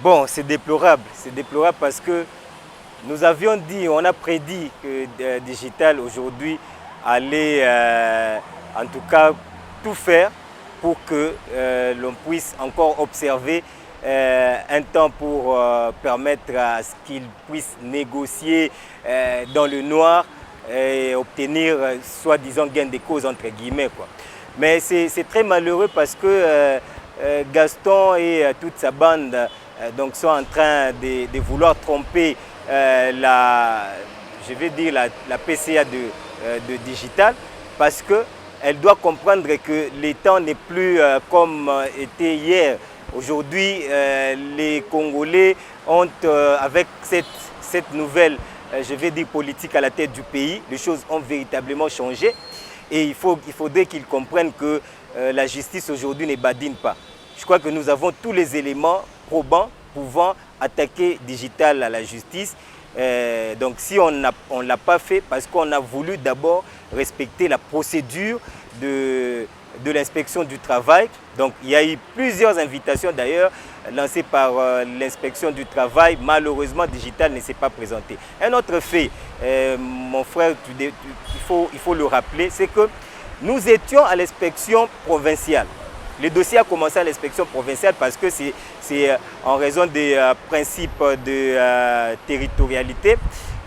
Bon, c'est déplorable. C'est déplorable parce que nous avions dit, on a prédit que Digital aujourd'hui allait en tout cas tout faire pour que l'on puisse encore observer un temps pour permettre à ce qu'ils puissent négocier dans le noir et obtenir soi-disant gain de cause entre guillemets, quoi. Mais c'est très malheureux parce que Gaston et toute sa bande donc sont en train de vouloir tromper je vais dire la PCA de Digital, parce qu'elle doit comprendre que le temps n'est plus comme était hier. Aujourd'hui, les Congolais ont, avec cette nouvelle, je vais dire, politique à la tête du pays, les choses ont véritablement changé. Et il faudrait qu'ils comprennent que la justice aujourd'hui ne badine pas. Je crois que nous avons tous les éléments probants pouvant attaquer Digital à la justice. Donc si on ne l'a pas fait, parce qu'on a voulu d'abord respecter la procédure de l'inspection du travail. Donc il y a eu plusieurs invitations d'ailleurs lancées par l'inspection du travail. Malheureusement, Digital ne s'est pas présenté. Un autre fait, mon frère, il faut le rappeler, c'est que nous étions à l'inspection provinciale. Le dossier a commencé à l'inspection provinciale parce que c'est en raison des principes de territorialité.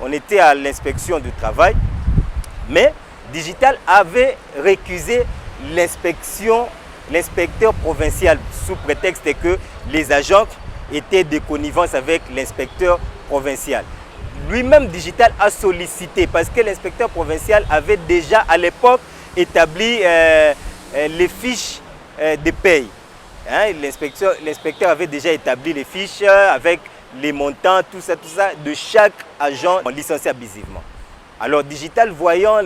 On était à l'inspection du travail, mais Digital avait récusé l'inspecteur provincial sous prétexte que les agents étaient de connivence avec l'inspecteur provincial. Lui-même, Digital a sollicité parce que l'inspecteur provincial avait déjà à l'époque établi les fiches de paye. Hein, l'inspecteur avait déjà établi les fiches avec les montants, tout ça de chaque agent licencié abusivement. Alors Digital, voyant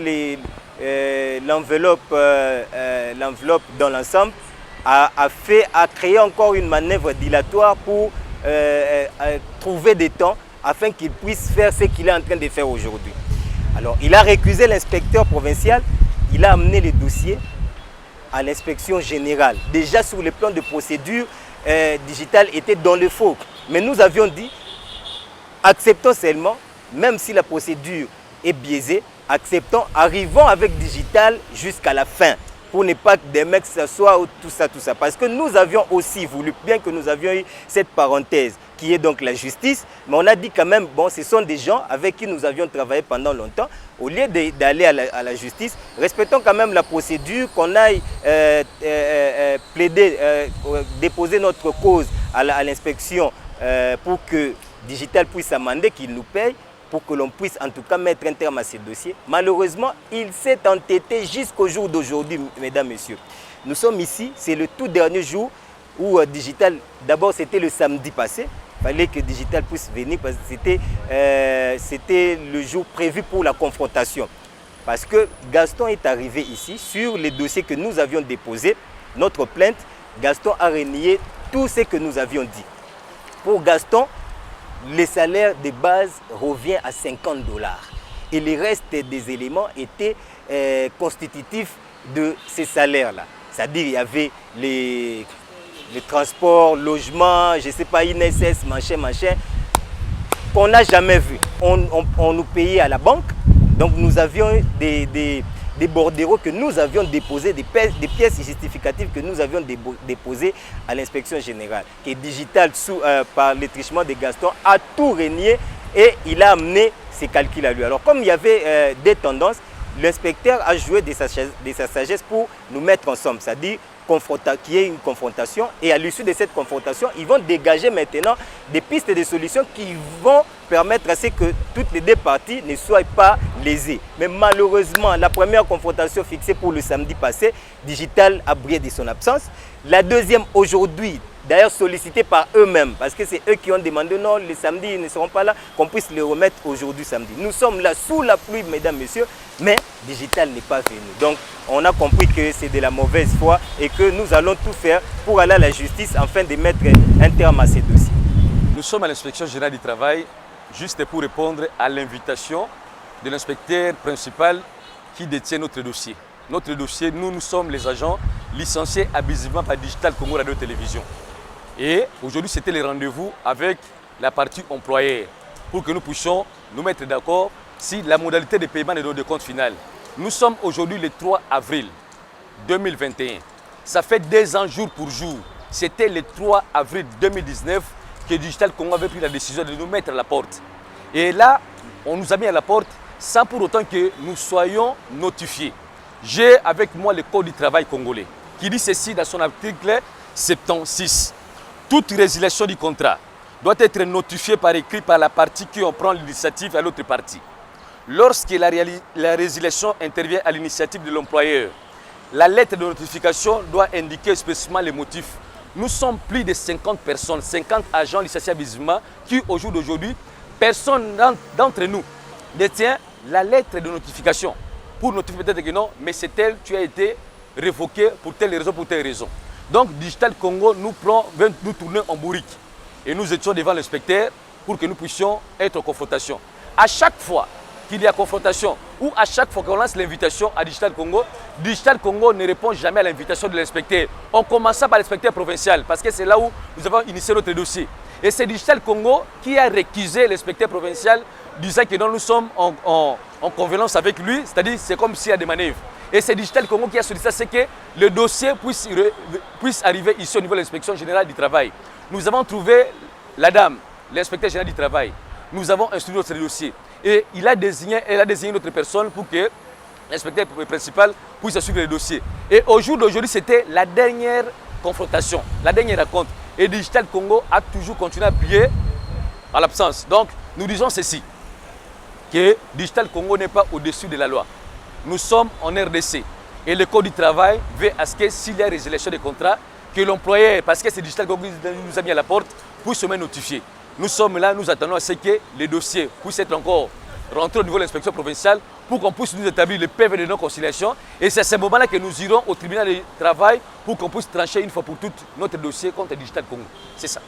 l'enveloppe dans l'ensemble, a créé encore une manœuvre dilatoire pour trouver des temps afin qu'il puisse faire ce qu'il est en train de faire aujourd'hui. Alors il a récusé l'inspecteur provincial, il a amené les dossiers à l'inspection générale. Déjà sur le plan de procédure, Digital était dans le faux. Mais nous avions dit, acceptons seulement, même si la procédure est biaisée, acceptons, arrivons avec Digital jusqu'à la fin, pour ne pas que des mecs s'assoient ou tout ça. Parce que nous avions aussi voulu, bien que nous avions eu cette parenthèse, qui est donc la justice, mais on a dit quand même, bon, ce sont des gens avec qui nous avions travaillé pendant longtemps. Au lieu d'aller à la justice, respectons quand même la procédure, qu'on aille plaider, déposer notre cause à l'inspection pour que Digital puisse amender, qu'il nous paye, pour que l'on puisse en tout cas mettre un terme à ces dossiers. Malheureusement, il s'est entêté jusqu'au jour d'aujourd'hui, mesdames, messieurs. Nous sommes ici, c'est le tout dernier jour où Digital, d'abord c'était le samedi passé, il fallait que Digital puisse venir parce que c'était le jour prévu pour la confrontation. Parce que Gaston est arrivé ici sur les dossiers que nous avions déposés, notre plainte. Gaston a renié tout ce que nous avions dit. Pour Gaston, le salaire de base revient à 50 $. Et le reste des éléments étaient constitutifs de ces salaires-là. C'est-à-dire qu'il y avait les transports, logements, je ne sais pas, INSS, machin, qu'on n'a jamais vu. On nous payait à la banque, donc nous avions des bordereaux que nous avions déposés, des pièces justificatives que nous avions déposées à l'inspection générale. Et Digital, par le trichement de Gaston, a tout renié et il a amené ses calculs à lui. Alors comme il y avait des tendances, l'inspecteur a joué de sa sagesse pour nous mettre ensemble, c'est-à-dire qu'il y ait une confrontation, et à l'issue de cette confrontation, ils vont dégager maintenant des pistes et des solutions qui vont permettre à ce que toutes les deux parties ne soient pas lésées. Mais malheureusement, la première confrontation fixée pour le samedi passé, Digital a brillé de son absence. La deuxième aujourd'hui, d'ailleurs sollicitée par eux-mêmes, parce que c'est eux qui ont demandé non, le samedi ils ne seront pas là, qu'on puisse les remettre aujourd'hui samedi. Nous sommes là sous la pluie, mesdames, messieurs, mais Digital n'est pas venu. Donc on a compris que c'est de la mauvaise foi et que nous allons tout faire pour aller à la justice afin de mettre un terme à ces dossiers. Nous sommes à l'inspection générale du travail juste pour répondre à l'invitation de l'inspecteur principal qui détient notre dossier. Notre dossier, nous sommes les agents licenciés abusivement par Digital Congo Radio Télévision. Et aujourd'hui, c'était le rendez-vous avec la partie employeur pour que nous puissions nous mettre d'accord si la modalité de paiement de compte final. Nous sommes aujourd'hui le 3 avril 2021. Ça fait 2 ans jour pour jour. C'était le 3 avril 2019 que Digital Congo avait pris la décision de nous mettre à la porte. Et là, on nous a mis à la porte sans pour autant que nous soyons notifiés. J'ai avec moi le Code du travail congolais qui dit ceci dans son article 76. Toute résiliation du contrat doit être notifiée par écrit par la partie qui en prend l'initiative à l'autre partie. Lorsque la résiliation intervient à l'initiative de l'employeur, la lettre de notification doit indiquer expressément les motifs. Nous sommes plus de 50 personnes, 50 agents licenciés à Bizima qui, au jour d'aujourd'hui, personne d'entre nous détient la lettre de notification. Pour notifier peut-être que non, mais c'est tel, tu as été révoqué pour telle raison, pour telle raison. Donc, Digital Congo veut nous tourner en bourrique. Et nous étions devant l'inspecteur pour que nous puissions être en confrontation. À chaque fois qu'il y a confrontation ou à chaque fois qu'on lance l'invitation à Digital Congo ne répond jamais à l'invitation de l'inspecteur. On commença par l'inspecteur provincial parce que c'est là où nous avons initié notre dossier. Et c'est Digital Congo qui a récusé l'inspecteur provincial disant que non, nous sommes en convenance avec lui, c'est-à-dire c'est comme s'il y a des manœuvres. Et c'est Digital Congo qui a sollicité c'est que le dossier puisse arriver ici au niveau de l'inspection générale du travail. Nous avons trouvé la dame, l'inspecteur général du travail. Nous avons instruit notre dossier. Et elle a désigné une autre personne pour que l'inspecteur principal puisse suivre le dossier. Et au jour d'aujourd'hui, c'était la dernière confrontation, la dernière rencontre. Et Digital Congo a toujours continué à plier à l'absence. Donc, nous disons ceci, que Digital Congo n'est pas au-dessus de la loi. Nous sommes en RDC. Et le Code du travail veut à ce que s'il y a résiliation des contrats, que l'employeur, parce que c'est Digital Congo qui nous a mis à la porte, puisse se notifier. Nous sommes là, nous attendons à ce que les dossiers puissent être encore rentrés au niveau de l'inspection provinciale pour qu'on puisse nous établir le PV de non-conciliation. Et c'est à ce moment-là que nous irons au tribunal du travail pour qu'on puisse trancher une fois pour toutes notre dossier contre Digital Congo. C'est ça.